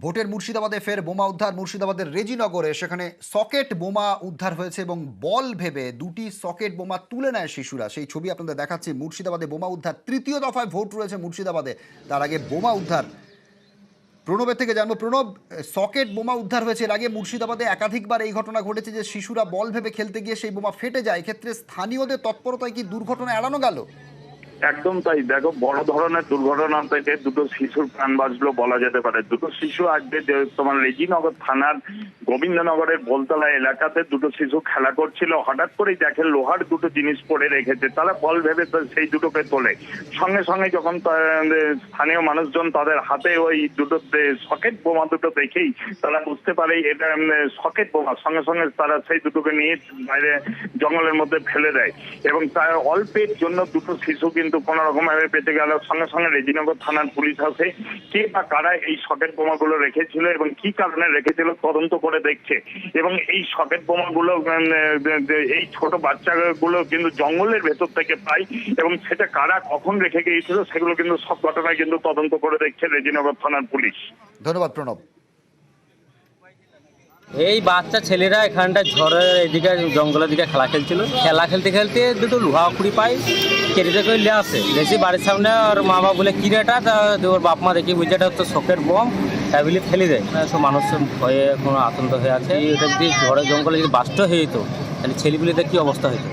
ভোটের মুর্শিদাবাদে ফের বোমা উদ্ধার মুর্শিদাবাদের রেজিনগরে। সেখানে সকেট বোমা উদ্ধার হয়েছে এবং বল ভেবে দুটি সকেট বোমা তুলে নেয় শিশুরা। সেই ছবি আপনাদের দেখাচ্ছি। মুর্শিদাবাদে বোমা উদ্ধার, তৃতীয় দফায় ভোট রয়েছে মুর্শিদাবাদে, তার আগে বোমা উদ্ধার। প্রণবের থেকে জানবো, প্রণব, সকেট বোমা উদ্ধার হয়েছে। এর আগে মুর্শিদাবাদে একাধিকবার এই ঘটনা ঘটেছে যে শিশুরা বল ভেবে খেলতে গিয়ে সেই বোমা ফেটে যায়। এক্ষেত্রে স্থানীয়দের তৎপরতায় কি দুর্ঘটনা এড়ানো গেল? একদম তাই। দেখো, বড় ধরনের দুর্ঘটনা থেকে দুটো শিশুর প্রাণ বাঁচলো বলা যেতে পারে। দুটো শিশু আজকে তোমার রেজিনগর থানার গোবিন্দনগরের বোলতলা এলাকাতে দুটো শিশু খেলা করছিল। হঠাৎ করেই দেখে লোহার দুটো জিনিস পড়ে রেখেছে। তারা বল ভেবে সেই দুটোকে তোলে। সঙ্গে সঙ্গে যখন স্থানীয় মানুষজন তাদের হাতে ওই দুটো সকেট বোমা দুটো দেখেই তারা বুঝতে পারে এটা সকেট বোমা। সঙ্গে সঙ্গে তারা সেই দুটোকে নিয়ে বাইরে জঙ্গলের মধ্যে ফেলে দেয় এবং তার অল্পের জন্য দুটো শিশু কিন্তু কোন রকম ভাবে বেঁচে গেল। সঙ্গে সঙ্গে রেজিনগর থানার পুলিশ আসে। কে বা কারা এই সকেট বোমাগুলো রেখেছিল এবং কি কারণে রেখেছিল তদন্ত করে দেখছে। এবং এই সকেট বোমাগুলো এই ছোট বাচ্চাগুলো কিন্তু জঙ্গলের ভেতর থেকে পায় এবং সেটা কারা কখন রেখে গিয়েছিল সেগুলো কিন্তু সব ঘটনায় কিন্তু তদন্ত করে দেখছে রেজিনগর থানার পুলিশ। ধন্যবাদ প্রণব। এই বাচ্চা ছেলেরা এখানটা ঝড়ের এদিকে জঙ্গলের দিকে খেলা খেলছিল। খেলা খেলতে খেলতে দুটো লোহা খুঁড়ি পাই, কেটে করে নিয়ে আসে। দেখছি বাড়ির সামনে আর মা বাবা বলে কি রেটা, তা ওর বাপ মা দেখি বুঝে এটা তো সকেট বোম, তাই বলে ফেলে দেয়। সব মানুষ ভয়ে কোনো আতঙ্ক হয়ে আছে। এটা যদি ঝড়ে জঙ্গলে যদি বাস্ট হয়ে যেত তাহলে ছেলেগুলিদের কি অবস্থা হতো।